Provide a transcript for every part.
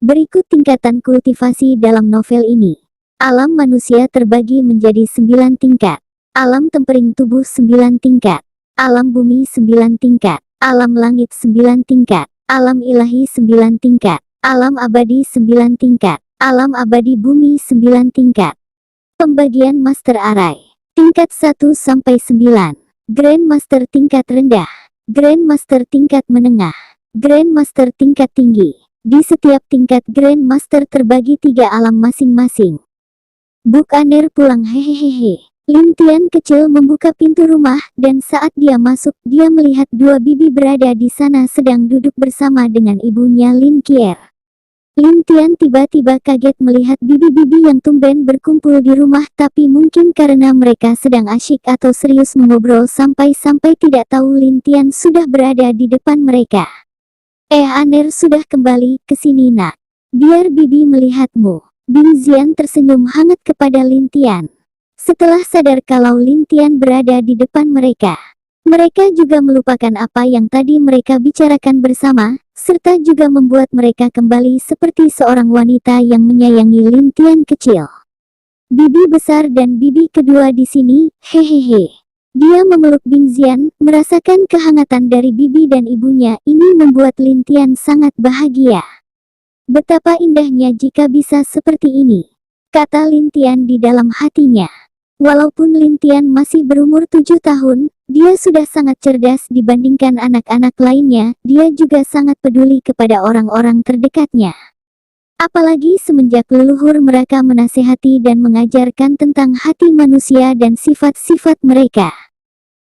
Berikut tingkatan kultivasi dalam novel ini. Alam manusia terbagi menjadi 9 tingkat. Alam tempering tubuh 9 tingkat. Alam bumi 9 tingkat. Alam langit 9 tingkat. Alam ilahi 9 tingkat. Alam abadi 9 tingkat. Alam abadi bumi 9 tingkat. Pembagian Master Arai. Tingkat 1 sampai 9. Grandmaster tingkat rendah. Grandmaster tingkat menengah. Grandmaster tingkat tinggi. Di setiap tingkat Grandmaster terbagi 3 alam masing-masing. Buk Aner pulang hehehe. Lin Tian kecil membuka pintu rumah dan saat dia masuk dia melihat 2 bibi berada di sana sedang duduk bersama dengan ibunya Lin Kier. Lin Tian tiba-tiba kaget melihat bibi-bibi yang tumben berkumpul di rumah, tapi mungkin karena mereka sedang asyik atau serius mengobrol sampai-sampai tidak tahu Lin Tian sudah berada di depan mereka. Aner sudah kembali ke sini nak. Biar bibi melihatmu. Bing Zian tersenyum hangat kepada Lin Tian. Setelah sadar kalau Lin Tian berada di depan mereka, mereka juga melupakan apa yang tadi mereka bicarakan bersama, serta juga membuat mereka kembali seperti seorang wanita yang menyayangi Lin Tian kecil. Bibi besar dan bibi kedua di sini, hehehe. Dia memeluk Bing Zian, merasakan kehangatan dari bibi dan ibunya. Ini membuat Lin Tian sangat bahagia. Betapa indahnya jika bisa seperti ini, kata Lin Tian di dalam hatinya. Walaupun Lin Tian masih berumur 7 tahun, dia sudah sangat cerdas dibandingkan anak-anak lainnya. Dia juga sangat peduli kepada orang-orang terdekatnya. Apalagi semenjak leluhur mereka menasehati dan mengajarkan tentang hati manusia dan sifat-sifat mereka.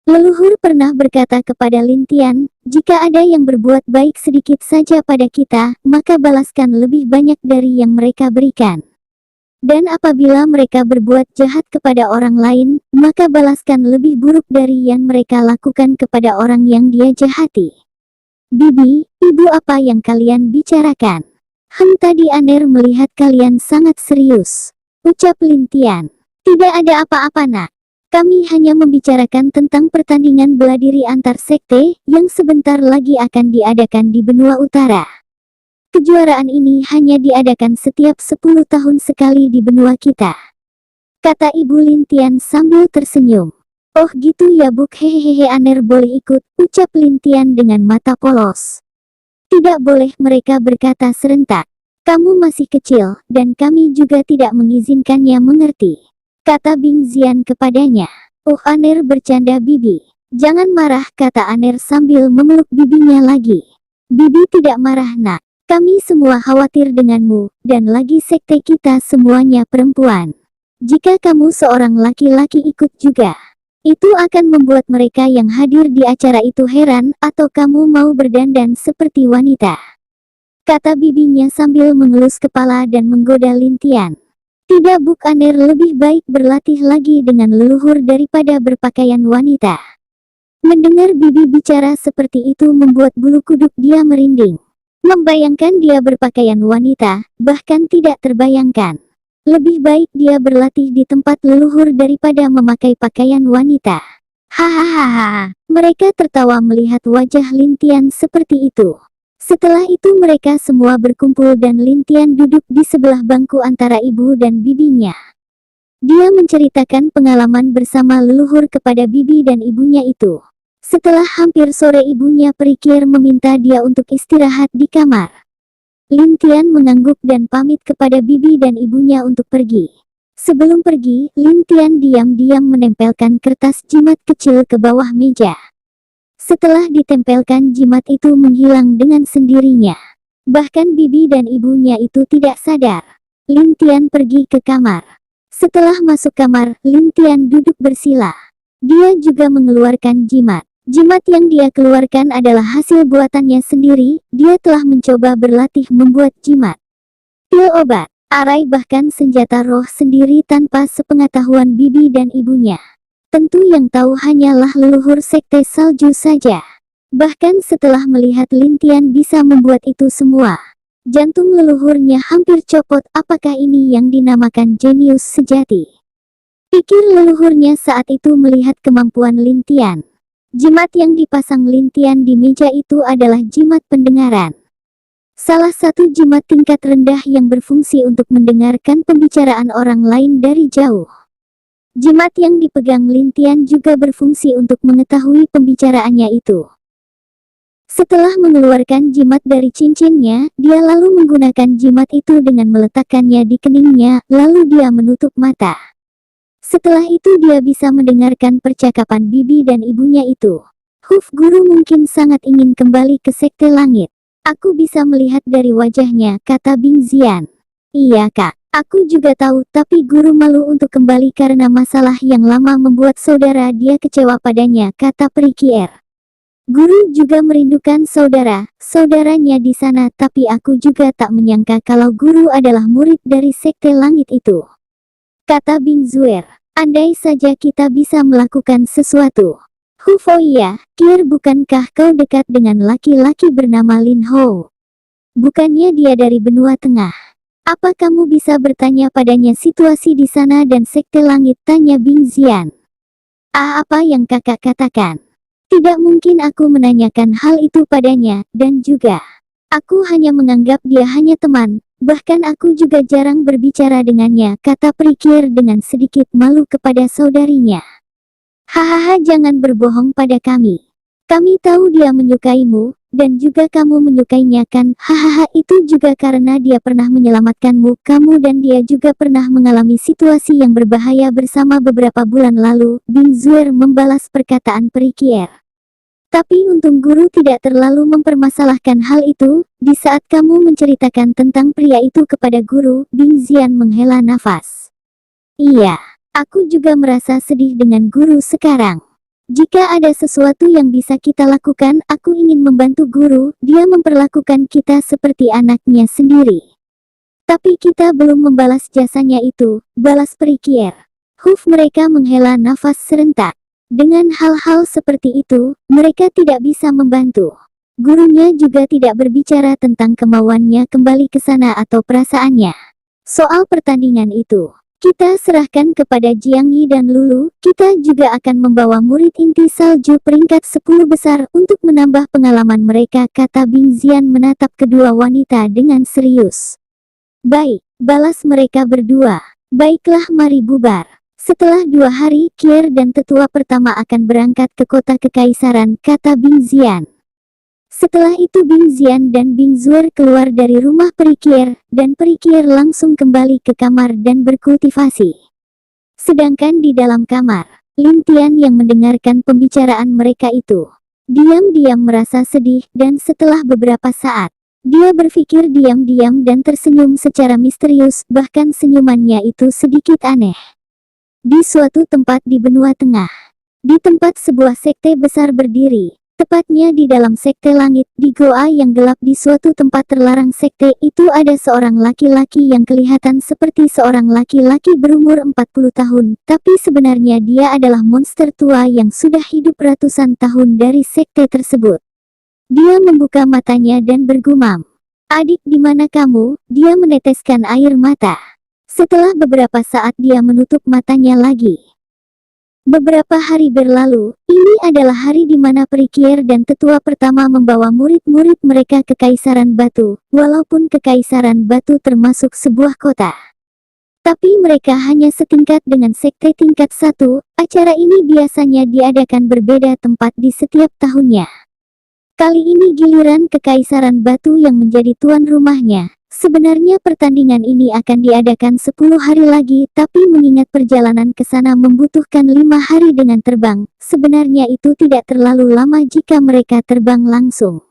Leluhur pernah berkata kepada Lin Tian, jika ada yang berbuat baik sedikit saja pada kita, maka balaskan lebih banyak dari yang mereka berikan. Dan apabila mereka berbuat jahat kepada orang lain, maka balaskan lebih buruk dari yang mereka lakukan kepada orang yang dia jahati. Bibi, ibu apa yang kalian bicarakan? Tadi Aner melihat kalian sangat serius, ucap Lin Tian. Tidak ada apa-apa nak. Kami hanya membicarakan tentang pertandingan bela diri antar sekte yang sebentar lagi akan diadakan di benua utara. Kejuaraan ini hanya diadakan setiap 10 tahun sekali di benua kita, kata Ibu Lin Tian sambil tersenyum. Oh gitu ya Buk, hehehe. Aner boleh ikut, ucap Lin Tian dengan mata polos. Tidak boleh, mereka berkata serentak. Kamu masih kecil, dan kami juga tidak mengizinkannya, mengerti? Kata Bing Zian kepadanya. Oh Aner bercanda bibi. Jangan marah, kata Aner sambil memeluk bibinya lagi. Bibi tidak marah nak. Kami semua khawatir denganmu, dan lagi sekte kita semuanya perempuan. Jika kamu seorang laki-laki ikut juga, itu akan membuat mereka yang hadir di acara itu heran, atau kamu mau berdandan seperti wanita? Kata bibinya sambil mengelus kepala dan menggoda Lin Tian. Tidak Buk, Aner lebih baik berlatih lagi dengan leluhur daripada berpakaian wanita. Mendengar bibi bicara seperti itu membuat bulu kuduk dia merinding. Membayangkan dia berpakaian wanita, bahkan tidak terbayangkan. Lebih baik dia berlatih di tempat leluhur daripada memakai pakaian wanita. Hahaha. Mereka tertawa melihat wajah Lin Tian seperti itu. Setelah itu mereka semua berkumpul dan Lin Tian duduk di sebelah bangku antara ibu dan bibinya. Dia menceritakan pengalaman bersama leluhur kepada bibi dan ibunya itu. Setelah hampir sore ibunya Perikir meminta dia untuk istirahat di kamar. Lin Tian mengangguk dan pamit kepada bibi dan ibunya untuk pergi. Sebelum pergi, Lin Tian diam-diam menempelkan kertas jimat kecil ke bawah meja. Setelah ditempelkan, jimat itu menghilang dengan sendirinya. Bahkan bibi dan ibunya itu tidak sadar. Lin Tian pergi ke kamar. Setelah masuk kamar, Lin Tian duduk bersila. Dia juga mengeluarkan jimat. Jimat yang dia keluarkan adalah hasil buatannya sendiri. Dia telah mencoba berlatih membuat jimat. Pil obat, arai bahkan senjata roh sendiri tanpa sepengetahuan bibi dan ibunya. Tentu yang tahu hanyalah leluhur sekte salju saja. Bahkan setelah melihat Lin Tian bisa membuat itu semua, jantung leluhurnya hampir copot. Apakah ini yang dinamakan jenius sejati? Pikir leluhurnya saat itu melihat kemampuan Lin Tian. Jimat yang dipasang Lin Tian di meja itu adalah jimat pendengaran. Salah satu jimat tingkat rendah yang berfungsi untuk mendengarkan pembicaraan orang lain dari jauh. Jimat yang dipegang Lin Tian juga berfungsi untuk mengetahui pembicaraannya itu. Setelah mengeluarkan jimat dari cincinnya, dia lalu menggunakan jimat itu dengan meletakkannya di keningnya, lalu dia menutup mata. Setelah itu dia bisa mendengarkan percakapan bibi dan ibunya itu. Guru mungkin sangat ingin kembali ke Sekte Langit. Aku bisa melihat dari wajahnya, kata Bing Zian. Iya kak, aku juga tahu, tapi guru malu untuk kembali karena masalah yang lama membuat saudara dia kecewa padanya, kata Peri Kier. Guru juga merindukan saudaranya di sana, tapi aku juga tak menyangka kalau guru adalah murid dari Sekte Langit itu. Kata Bing Zuer, andai saja kita bisa melakukan sesuatu. Oh iya, Kier, bukankah kau dekat dengan laki-laki bernama Lin Ho? Bukannya dia dari benua tengah? Apa kamu bisa bertanya padanya situasi di sana dan Sekte Langit, tanya Bing Zian. Apa yang kakak katakan? Tidak mungkin aku menanyakan hal itu padanya, dan juga aku hanya menganggap dia hanya teman, bahkan aku juga jarang berbicara dengannya, kata Peri Kier dengan sedikit malu kepada saudarinya. Hahaha, jangan berbohong pada kami. Kami tahu dia menyukaimu, dan juga kamu menyukainya kan? Hahaha, itu juga karena dia pernah menyelamatkanmu, kamu dan dia juga pernah mengalami situasi yang berbahaya bersama beberapa bulan lalu, Bing Zuer membalas perkataan Peri Kier. Tapi untung guru tidak terlalu mempermasalahkan hal itu. Di saat kamu menceritakan tentang pria itu kepada guru, Bing Zian menghela nafas. Iya, aku juga merasa sedih dengan guru sekarang. Jika ada sesuatu yang bisa kita lakukan, aku ingin membantu guru. Dia memperlakukan kita seperti anaknya sendiri. Tapi kita belum membalas jasanya itu, balas Peri Kier. Mereka menghela nafas serentak. Dengan hal-hal seperti itu, mereka tidak bisa membantu. Gurunya juga tidak berbicara tentang kemauannya kembali ke sana atau perasaannya. Soal pertandingan itu, kita serahkan kepada Jiang Yi dan Lulu. Kita juga akan membawa murid inti salju peringkat 10 besar untuk menambah pengalaman mereka, kata Bing Zian menatap kedua wanita dengan serius. Baik, balas mereka berdua. Baiklah, mari bubar. Setelah 2 hari, Kier dan tetua pertama akan berangkat ke kota kekaisaran, kata Bing Zian. Setelah itu Bing Zian dan Bing Zuer keluar dari rumah Peri Kier, dan Peri Kier langsung kembali ke kamar dan berkultivasi. Sedangkan di dalam kamar, Lin Tian yang mendengarkan pembicaraan mereka itu, diam-diam merasa sedih, dan setelah beberapa saat, dia berpikir diam-diam dan tersenyum secara misterius, bahkan senyumannya itu sedikit aneh. Di suatu tempat di benua tengah, di tempat sebuah sekte besar berdiri, tepatnya di dalam Sekte Langit, di goa yang gelap di suatu tempat terlarang sekte itu, ada seorang laki-laki yang kelihatan seperti seorang laki-laki berumur 40 tahun, tapi sebenarnya dia adalah monster tua yang sudah hidup ratusan tahun dari sekte tersebut. Dia membuka matanya dan bergumam, "Adik, di mana kamu?" Dia meneteskan air mata. Setelah beberapa saat dia menutup matanya lagi. Beberapa hari berlalu, ini adalah hari di mana Peri Kier dan tetua pertama membawa murid-murid mereka ke Kekaisaran Batu, walaupun Kekaisaran Batu termasuk sebuah kota. Tapi mereka hanya setingkat dengan sekte tingkat 1, acara ini biasanya diadakan berbeda tempat di setiap tahunnya. Kali ini giliran Kekaisaran Batu yang menjadi tuan rumahnya. Sebenarnya pertandingan ini akan diadakan 10 hari lagi, tapi mengingat perjalanan ke sana membutuhkan 5 hari dengan terbang, sebenarnya itu tidak terlalu lama jika mereka terbang langsung.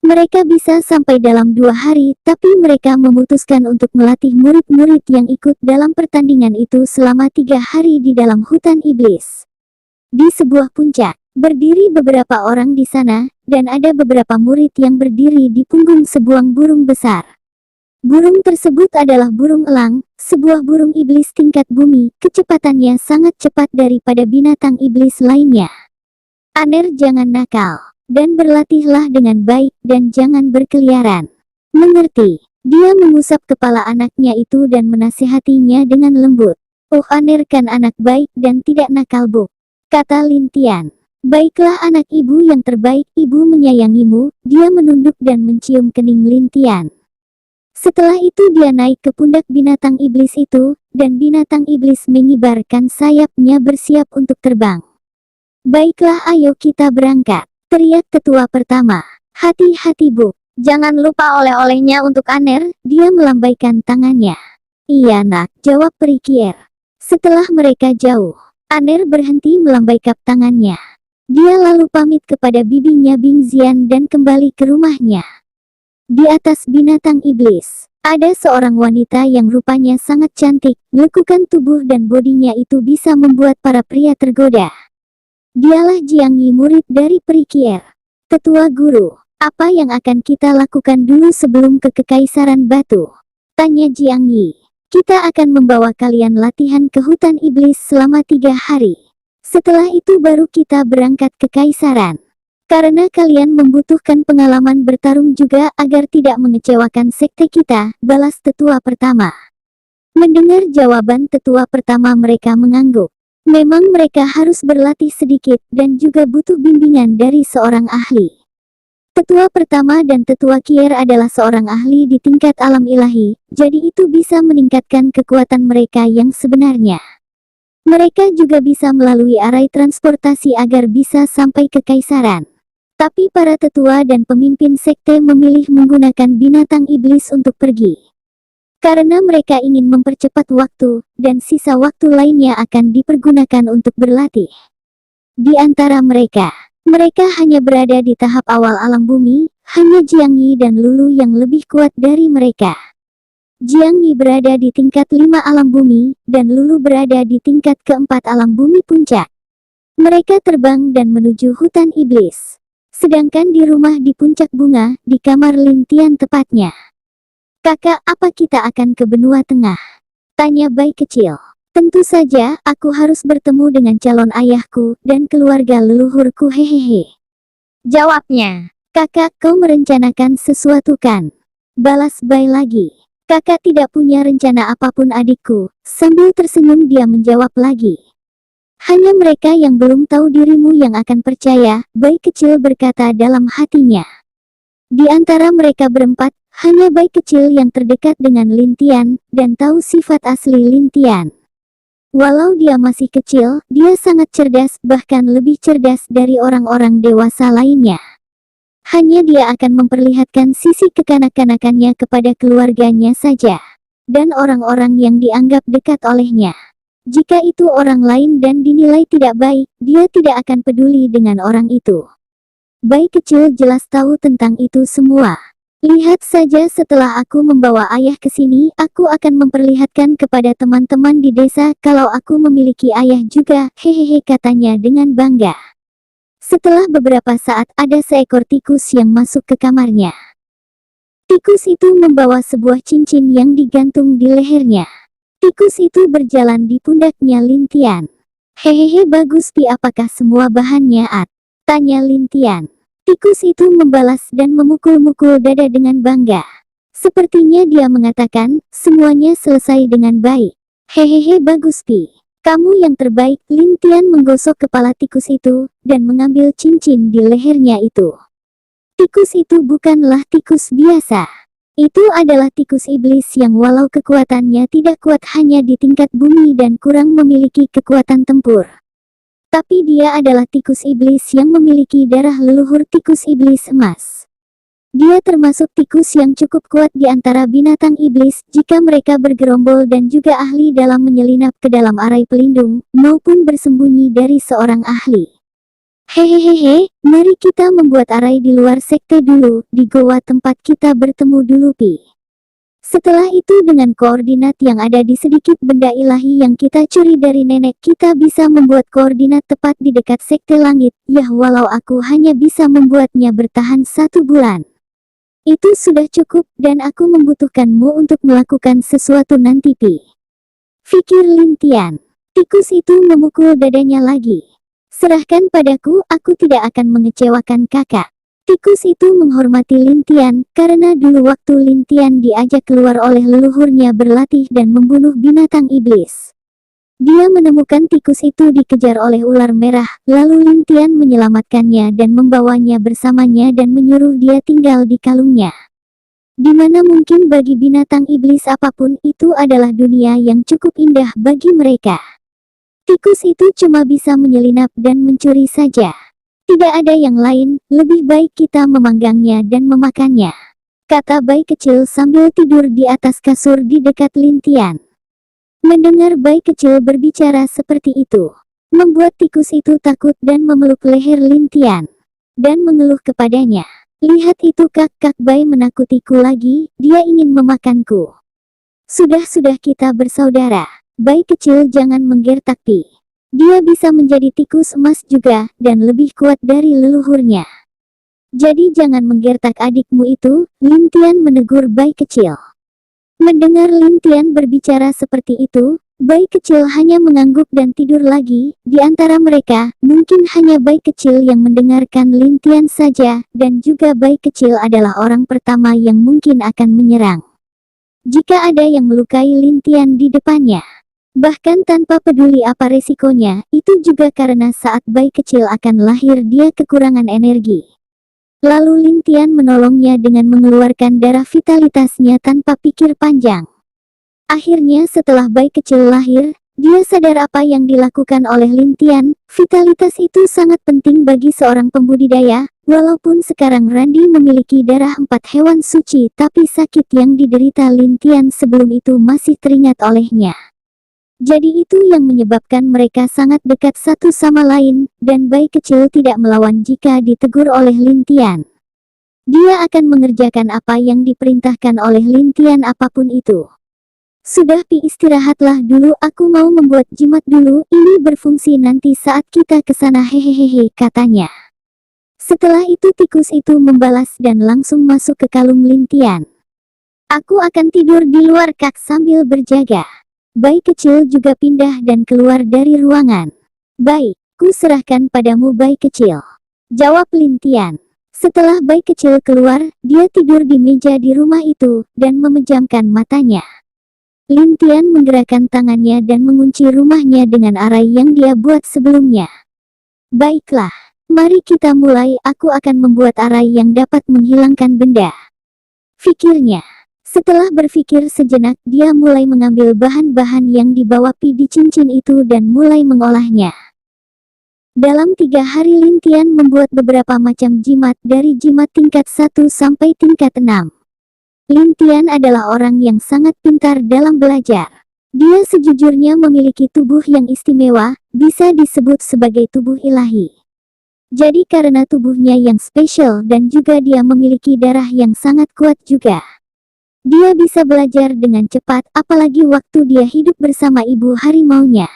Mereka bisa sampai dalam 2 hari, tapi mereka memutuskan untuk melatih murid-murid yang ikut dalam pertandingan itu selama 3 hari di dalam hutan iblis. Di sebuah puncak, berdiri beberapa orang di sana, dan ada beberapa murid yang berdiri di punggung sebuah burung besar. Burung tersebut adalah burung elang, sebuah burung iblis tingkat bumi. Kecepatannya sangat cepat daripada binatang iblis lainnya. Aner, jangan nakal, dan berlatihlah dengan baik, dan jangan berkeliaran. Mengerti? Dia mengusap kepala anaknya itu dan menasihatinya dengan lembut. Oh, Aner kan anak baik dan tidak nakal, Bu, kata Lin Tian. Baiklah anak ibu yang terbaik, ibu menyayangimu. Dia menunduk dan mencium kening Lin Tian. Setelah itu dia naik ke pundak binatang iblis itu, dan binatang iblis mengibarkan sayapnya bersiap untuk terbang. Baiklah ayo kita berangkat, teriak tetua pertama. Hati-hati Bu, jangan lupa oleh-olehnya untuk Aner, dia melambaikan tangannya. Iya nak, jawab peri Kier. Setelah mereka jauh, Aner berhenti melambaikan tangannya. Dia lalu pamit kepada bibinya Bing Zian dan kembali ke rumahnya. Di atas binatang iblis, ada seorang wanita yang rupanya sangat cantik, lekukan tubuh dan bodinya itu bisa membuat para pria tergoda. Dialah Jiang Yi, murid dari peri Kier. Tetua guru, apa yang akan kita lakukan dulu sebelum ke Kekaisaran Batu? Tanya Jiang Yi. Kita akan membawa kalian latihan ke hutan iblis selama 3 hari. Setelah itu baru kita berangkat ke Kaisaran. Karena kalian membutuhkan pengalaman bertarung juga agar tidak mengecewakan sekte kita, balas tetua pertama. Mendengar jawaban tetua pertama mereka mengangguk. Memang mereka harus berlatih sedikit dan juga butuh bimbingan dari seorang ahli. Tetua pertama dan tetua Kier adalah seorang ahli di tingkat alam ilahi, jadi itu bisa meningkatkan kekuatan mereka yang sebenarnya. Mereka juga bisa melalui arai transportasi agar bisa sampai ke Kaisaran. Tapi para tetua dan pemimpin sekte memilih menggunakan binatang iblis untuk pergi. Karena mereka ingin mempercepat waktu, dan sisa waktu lainnya akan dipergunakan untuk berlatih. Di antara mereka hanya berada di tahap awal alam bumi, hanya Jiang Yi dan Lulu yang lebih kuat dari mereka. Jiang Yi berada di tingkat 5 alam bumi, dan Lulu berada di tingkat keempat alam bumi puncak. Mereka terbang dan menuju hutan iblis. Sedangkan di rumah di puncak bunga, di kamar Lin Tian tepatnya. Kakak, apa kita akan ke benua tengah? Tanya bayi kecil. Tentu saja, aku harus bertemu dengan calon ayahku dan keluarga leluhurku, hehehe. Jawabnya. Kakak, kau merencanakan sesuatu kan? Balas bayi lagi. Kakak tidak punya rencana apapun adikku. Sambil tersenyum dia menjawab lagi. Hanya mereka yang belum tahu dirimu yang akan percaya, bayi kecil berkata dalam hatinya. Di antara mereka berempat, hanya bayi kecil yang terdekat dengan Lin Tian, dan tahu sifat asli Lin Tian. Walau dia masih kecil, dia sangat cerdas, bahkan lebih cerdas dari orang-orang dewasa lainnya. Hanya dia akan memperlihatkan sisi kekanak-kanakannya kepada keluarganya saja, dan orang-orang yang dianggap dekat olehnya. Jika itu orang lain dan dinilai tidak baik, dia tidak akan peduli dengan orang itu. Bayi kecil jelas tahu tentang itu semua. Lihat saja setelah aku membawa ayah ke sini, aku akan memperlihatkan kepada teman-teman di desa kalau aku memiliki ayah juga, hehehe, katanya dengan bangga. Setelah beberapa saat ada seekor tikus yang masuk ke kamarnya. Tikus itu membawa sebuah cincin yang digantung di lehernya. Tikus itu berjalan di pundaknya Lin Tian. Hehehe, bagus Pi, apakah semua bahannya at? Tanya Lin Tian. Tikus itu membalas dan memukul-mukul dada dengan bangga. Sepertinya dia mengatakan, semuanya selesai dengan baik. Hehehe, bagus Pi. Kamu yang terbaik. Lin Tian menggosok kepala tikus itu, dan mengambil cincin di lehernya itu. Tikus itu bukanlah tikus biasa. Itu adalah tikus iblis yang walau kekuatannya tidak kuat hanya di tingkat bumi dan kurang memiliki kekuatan tempur. Tapi dia adalah tikus iblis yang memiliki darah leluhur tikus iblis emas. Dia termasuk tikus yang cukup kuat di antara binatang iblis jika mereka bergerombol dan juga ahli dalam menyelinap ke dalam arai pelindung, maupun bersembunyi dari seorang ahli. Hehehehe, mari kita membuat arai di luar sekte dulu, di goa tempat kita bertemu dulu Pi. Setelah itu dengan koordinat yang ada di sedikit benda ilahi yang kita curi dari nenek, kita bisa membuat koordinat tepat di dekat sekte langit, ya walau aku hanya bisa membuatnya bertahan 1 bulan. Itu sudah cukup, dan aku membutuhkanmu untuk melakukan sesuatu nanti Pi. Fikir Lin Tian. Tikus itu memukul dadanya lagi. Serahkan padaku, aku tidak akan mengecewakan kakak. Tikus itu menghormati Lin Tian, karena dulu waktu Lin Tian diajak keluar oleh leluhurnya berlatih dan membunuh binatang iblis. Dia menemukan tikus itu dikejar oleh ular merah, lalu Lintian menyelamatkannya dan membawanya bersamanya dan menyuruh dia tinggal di kalungnya. Di mana mungkin bagi binatang iblis apapun itu adalah dunia yang cukup indah bagi mereka. Tikus itu cuma bisa menyelinap dan mencuri saja. Tidak ada yang lain, lebih baik kita memanggangnya dan memakannya, kata bayi kecil sambil tidur di atas kasur di dekat Lintian. Mendengar bayi kecil berbicara seperti itu, membuat tikus itu takut dan memeluk leher Lintian, dan mengeluh kepadanya. Lihat itu kak bayi menakutiku lagi, dia ingin memakanku. Sudah kita bersaudara. Bayi kecil jangan menggertak pi. Dia bisa menjadi tikus emas juga, dan lebih kuat dari leluhurnya. Jadi jangan menggertak adikmu itu, Lintian menegur bayi kecil. Mendengar Lintian berbicara seperti itu, bayi kecil hanya mengangguk dan tidur lagi. Di antara mereka, mungkin hanya bayi kecil yang mendengarkan Lintian saja, dan juga bayi kecil adalah orang pertama yang mungkin akan menyerang jika ada yang melukai Lintian di depannya. Bahkan tanpa peduli apa resikonya, itu juga karena saat bayi kecil akan lahir dia kekurangan energi. Lalu Lintian menolongnya dengan mengeluarkan darah vitalitasnya tanpa pikir panjang. Akhirnya setelah bayi kecil lahir, dia sadar apa yang dilakukan oleh Lintian. Vitalitas itu sangat penting bagi seorang pembudidaya. Walaupun sekarang Randy memiliki darah 4 hewan suci, tapi sakit yang diderita Lintian sebelum itu masih teringat olehnya. Jadi itu yang menyebabkan mereka sangat dekat satu sama lain, dan bayi kecil tidak melawan jika ditegur oleh Lintian. Dia akan mengerjakan apa yang diperintahkan oleh Lintian apapun itu. Sudah pi istirahatlah dulu, aku mau membuat jimat dulu, ini berfungsi nanti saat kita ke sana hehehe katanya. Setelah itu tikus itu membalas dan langsung masuk ke kalung Lintian. Aku akan tidur di luar kak sambil berjaga. Bayi kecil juga pindah dan keluar dari ruangan. Baik, ku serahkan padamu bayi kecil, jawab Lintian. Setelah bayi kecil keluar, dia tidur di meja di rumah itu, dan memejamkan matanya. Lintian menggerakkan tangannya dan mengunci rumahnya dengan arai yang dia buat sebelumnya. Baiklah, mari kita mulai, aku akan membuat arai yang dapat menghilangkan benda, pikirnya. Setelah berpikir sejenak, dia mulai mengambil bahan-bahan yang dibawa pi di cincin itu dan mulai mengolahnya. Dalam 3 hari Lintian membuat beberapa macam jimat dari jimat tingkat 1 sampai tingkat 6. Lintian adalah orang yang sangat pintar dalam belajar. Dia sejujurnya memiliki tubuh yang istimewa, bisa disebut sebagai tubuh ilahi. Jadi karena tubuhnya yang spesial dan juga dia memiliki darah yang sangat kuat juga, dia bisa belajar dengan cepat, apalagi waktu dia hidup bersama ibu harimaunya.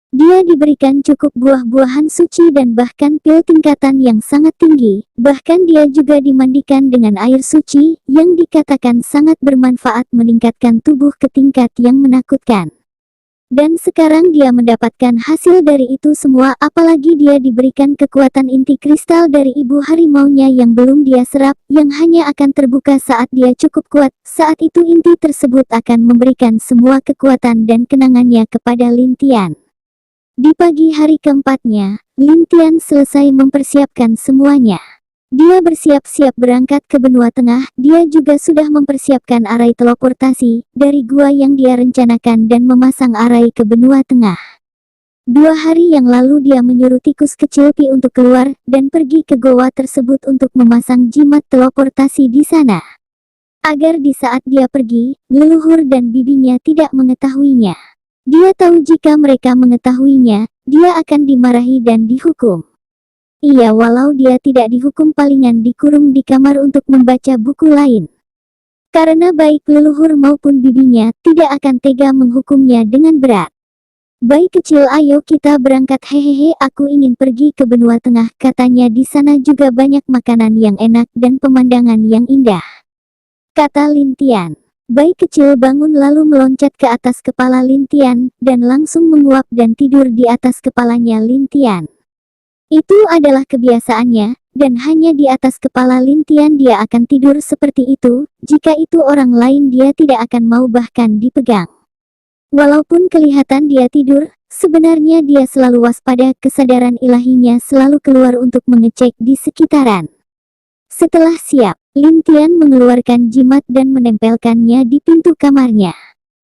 Dia diberikan cukup buah-buahan suci dan bahkan pil tingkatan yang sangat tinggi. Bahkan dia juga dimandikan dengan air suci, yang dikatakan sangat bermanfaat meningkatkan tubuh ke tingkat yang menakutkan. Dan sekarang dia mendapatkan hasil dari itu semua, apalagi dia diberikan kekuatan inti kristal dari ibu harimaunya yang belum dia serap, yang hanya akan terbuka saat dia cukup kuat. Saat itu inti tersebut akan memberikan semua kekuatan dan kenangannya kepada Lintian. Di pagi hari keempatnya, Lintian selesai mempersiapkan semuanya. Dia bersiap-siap berangkat ke benua tengah. Dia juga sudah mempersiapkan arai teleportasi dari gua yang dia rencanakan dan memasang arai ke benua tengah. 2 hari yang lalu dia menyuruh tikus kecil Pi untuk keluar dan pergi ke goa tersebut untuk memasang jimat teleportasi di sana, agar di saat dia pergi, leluhur dan bibinya tidak mengetahuinya. Dia tahu jika mereka mengetahuinya, dia akan dimarahi dan dihukum. Iya, walau dia tidak dihukum, palingan dikurung di kamar untuk membaca buku lain. Karena baik leluhur maupun bibinya tidak akan tega menghukumnya dengan berat. Bayi kecil, ayo kita berangkat, hehehe, aku ingin pergi ke benua tengah, katanya. Di sana juga banyak makanan yang enak dan pemandangan yang indah, kata Lintian. Bayi kecil bangun lalu meloncat ke atas kepala Lintian, dan langsung menguap dan tidur di atas kepalanya Lintian. Itu adalah kebiasaannya, dan hanya di atas kepala Lintian dia akan tidur seperti itu. Jika itu orang lain dia tidak akan mau bahkan dipegang. Walaupun kelihatan dia tidur, sebenarnya dia selalu waspada, kesadaran ilahinya selalu keluar untuk mengecek di sekitaran. Setelah siap, Lin Tian mengeluarkan jimat dan menempelkannya di pintu kamarnya.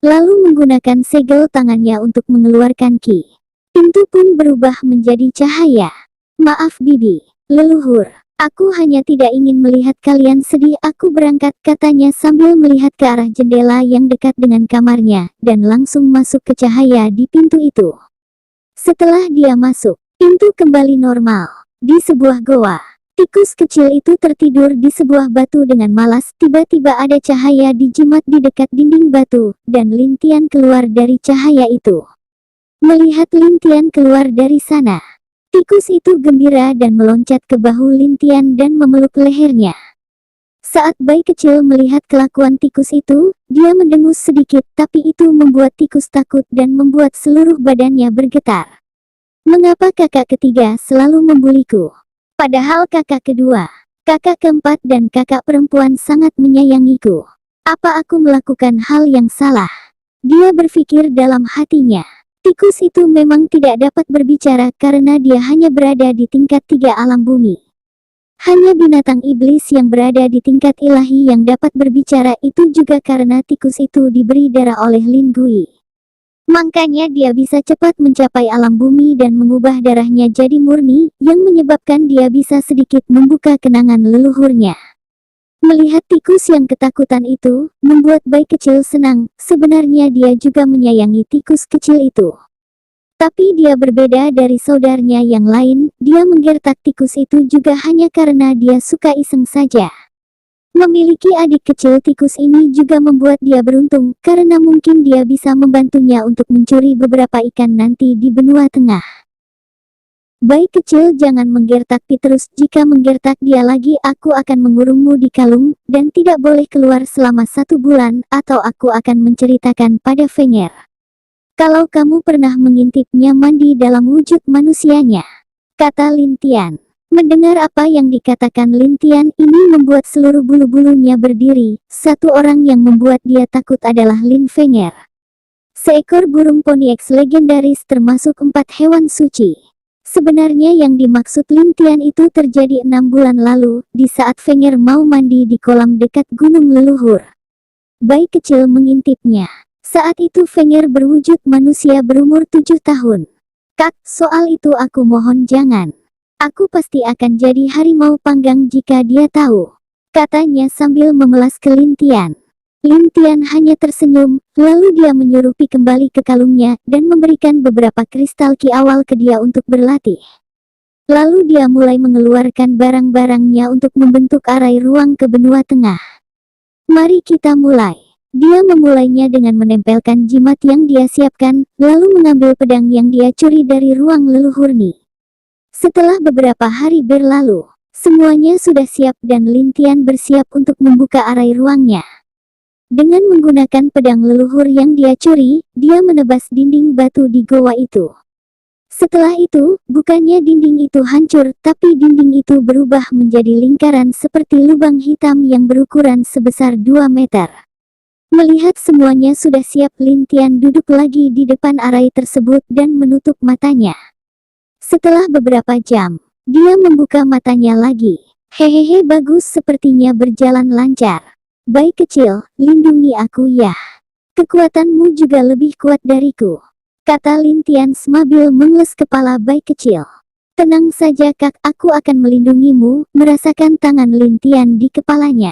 Lalu menggunakan segel tangannya untuk mengeluarkan ki. Pintu pun berubah menjadi cahaya. Maaf bibi, leluhur. Aku hanya tidak ingin melihat kalian sedih. Aku berangkat, katanya sambil melihat ke arah jendela yang dekat dengan kamarnya, dan langsung masuk ke cahaya di pintu itu. Setelah dia masuk, pintu kembali normal. Di sebuah goa, tikus kecil itu tertidur di sebuah batu dengan malas. Tiba-tiba ada cahaya dijimat di dekat dinding batu, dan Lin Tian keluar dari cahaya itu. Melihat Lin Tian keluar dari sana, tikus itu gembira dan meloncat ke bahu Lin Tian dan memeluk lehernya. Saat bayi kecil melihat kelakuan tikus itu, dia mendengus sedikit, tapi itu membuat tikus takut dan membuat seluruh badannya bergetar. Mengapa kakak ketiga selalu membuliku? Padahal kakak kedua, kakak keempat dan kakak perempuan sangat menyayangiku. Apa aku melakukan hal yang salah? Dia berpikir dalam hatinya. Tikus itu memang tidak dapat berbicara karena dia hanya berada di tingkat 3 alam bumi. Hanya binatang iblis yang berada di tingkat ilahi yang dapat berbicara, itu juga karena tikus itu diberi darah oleh Lin Gui. Makanya dia bisa cepat mencapai alam bumi dan mengubah darahnya jadi murni, yang menyebabkan dia bisa sedikit membuka kenangan leluhurnya. Melihat tikus yang ketakutan itu, membuat bayi kecil senang. Sebenarnya dia juga menyayangi tikus kecil itu. Tapi dia berbeda dari saudaranya yang lain, dia menggertak tikus itu juga hanya karena dia suka iseng saja. Memiliki adik kecil tikus ini juga membuat dia beruntung, karena mungkin dia bisa membantunya untuk mencuri beberapa ikan nanti di benua tengah. Bayi kecil, jangan menggertak terus. Jika menggertak dia lagi, aku akan mengurungmu di kalung, dan tidak boleh keluar selama 1 bulan, atau aku akan menceritakan pada Fenger. Kalau kamu pernah mengintip nyaman di dalam wujud manusianya, kata Lin Tian. Mendengar apa yang dikatakan Lin Tian, ini membuat seluruh bulu-bulunya berdiri. Satu orang yang membuat dia takut adalah Lin Fenger. Seekor burung ponieks legendaris termasuk 4 hewan suci. Sebenarnya yang dimaksud Lin Tian itu terjadi 6 bulan lalu, di saat Fenger mau mandi di kolam dekat gunung leluhur. Bayi kecil mengintipnya. Saat itu Fenger berwujud manusia berumur 7 tahun. Kak, soal itu aku mohon jangan. Aku pasti akan jadi harimau panggang jika dia tahu, katanya sambil memelas ke Lin Tian. Lin Tian hanya tersenyum, lalu dia menyuruh Pi kembali ke kalungnya dan memberikan beberapa kristal ki awal ke dia untuk berlatih. Lalu dia mulai mengeluarkan barang-barangnya untuk membentuk arai ruang ke benua tengah. Mari kita mulai. Dia memulainya dengan menempelkan jimat yang dia siapkan, lalu mengambil pedang yang dia curi dari ruang leluhurni. Setelah beberapa hari berlalu, semuanya sudah siap dan Lin Tian bersiap untuk membuka arai ruangnya. Dengan menggunakan pedang leluhur yang dia curi, dia menebas dinding batu di goa itu. Setelah itu, bukannya dinding itu hancur, tapi dinding itu berubah menjadi lingkaran seperti lubang hitam yang berukuran sebesar 2 meter. Melihat semuanya sudah siap, Lin Tian duduk lagi di depan arai tersebut dan menutup matanya. Setelah beberapa jam, dia membuka matanya lagi. Hehehe, bagus, sepertinya berjalan lancar. Bayi kecil, lindungi aku ya. Kekuatanmu juga lebih kuat dariku, kata Lin Tian sambil mengelus kepala bayi kecil. Tenang saja kak, aku akan melindungimu. Merasakan tangan Lin Tian di kepalanya,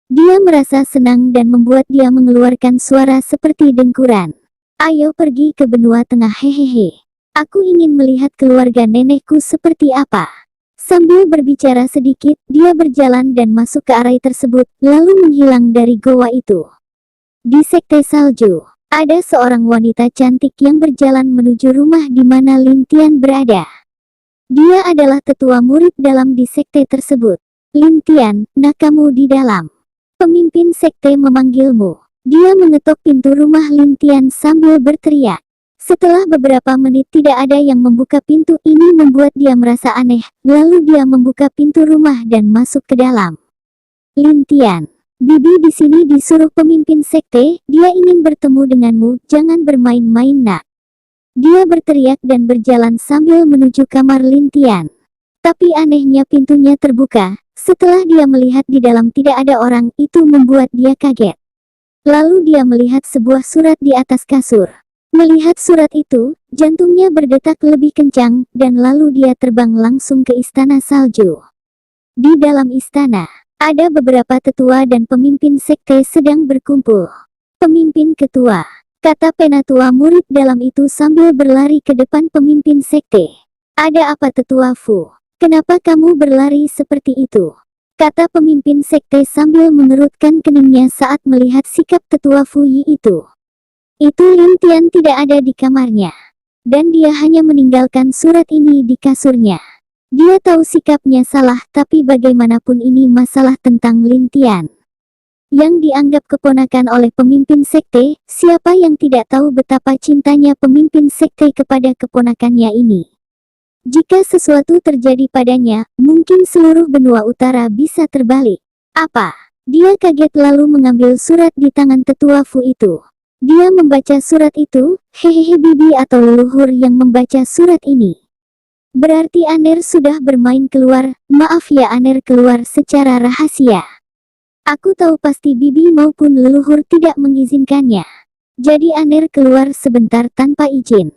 dia merasa senang dan membuat dia mengeluarkan suara seperti dengkuran. Ayo pergi ke benua tengah, hehehe. Aku ingin melihat keluarga nenekku seperti apa. Sambil berbicara sedikit, dia berjalan dan masuk ke arai tersebut, lalu menghilang dari goa itu. Di sekte salju, ada seorang wanita cantik yang berjalan menuju rumah di mana Lin Tian berada. Dia adalah tetua murid dalam di sekte tersebut. Lin Tian, nak kamu di dalam. Pemimpin sekte memanggilmu. Dia mengetok pintu rumah Lin Tian sambil berteriak. Setelah beberapa menit tidak ada yang membuka pintu, ini membuat dia merasa aneh, lalu dia membuka pintu rumah dan masuk ke dalam. Lin Tian, Bibi di sini disuruh pemimpin sekte, dia ingin bertemu denganmu, jangan bermain-main nak. Dia berteriak dan berjalan sambil menuju kamar Lintian. Tapi anehnya pintunya terbuka, setelah dia melihat di dalam tidak ada orang, itu membuat dia kaget. Lalu dia melihat sebuah surat di atas kasur. Melihat surat itu, jantungnya berdetak lebih kencang, dan lalu dia terbang langsung ke istana salju. Di dalam istana, ada beberapa tetua dan pemimpin sekte sedang berkumpul. Pemimpin ketua, kata penatua murid dalam itu sambil berlari ke depan pemimpin sekte. Ada apa tetua Fu? Kenapa kamu berlari seperti itu? Kata pemimpin sekte sambil mengerutkan keningnya saat melihat sikap tetua Fu Yi itu. Itu Lintian tidak ada di kamarnya. Dan dia hanya meninggalkan surat ini di kasurnya. Dia tahu sikapnya salah, tapi bagaimanapun ini masalah tentang Lintian. Yang dianggap keponakan oleh pemimpin sekte, siapa yang tidak tahu betapa cintanya pemimpin sekte kepada keponakannya ini. Jika sesuatu terjadi padanya, mungkin seluruh benua utara bisa terbalik. Apa? Dia kaget lalu mengambil surat di tangan tetua Fu itu. Dia membaca surat itu, hehehe bibi atau leluhur yang membaca surat ini. Berarti Aner sudah bermain keluar, maaf ya Aner keluar secara rahasia. Aku tahu pasti bibi maupun leluhur tidak mengizinkannya. Jadi Aner keluar sebentar tanpa izin.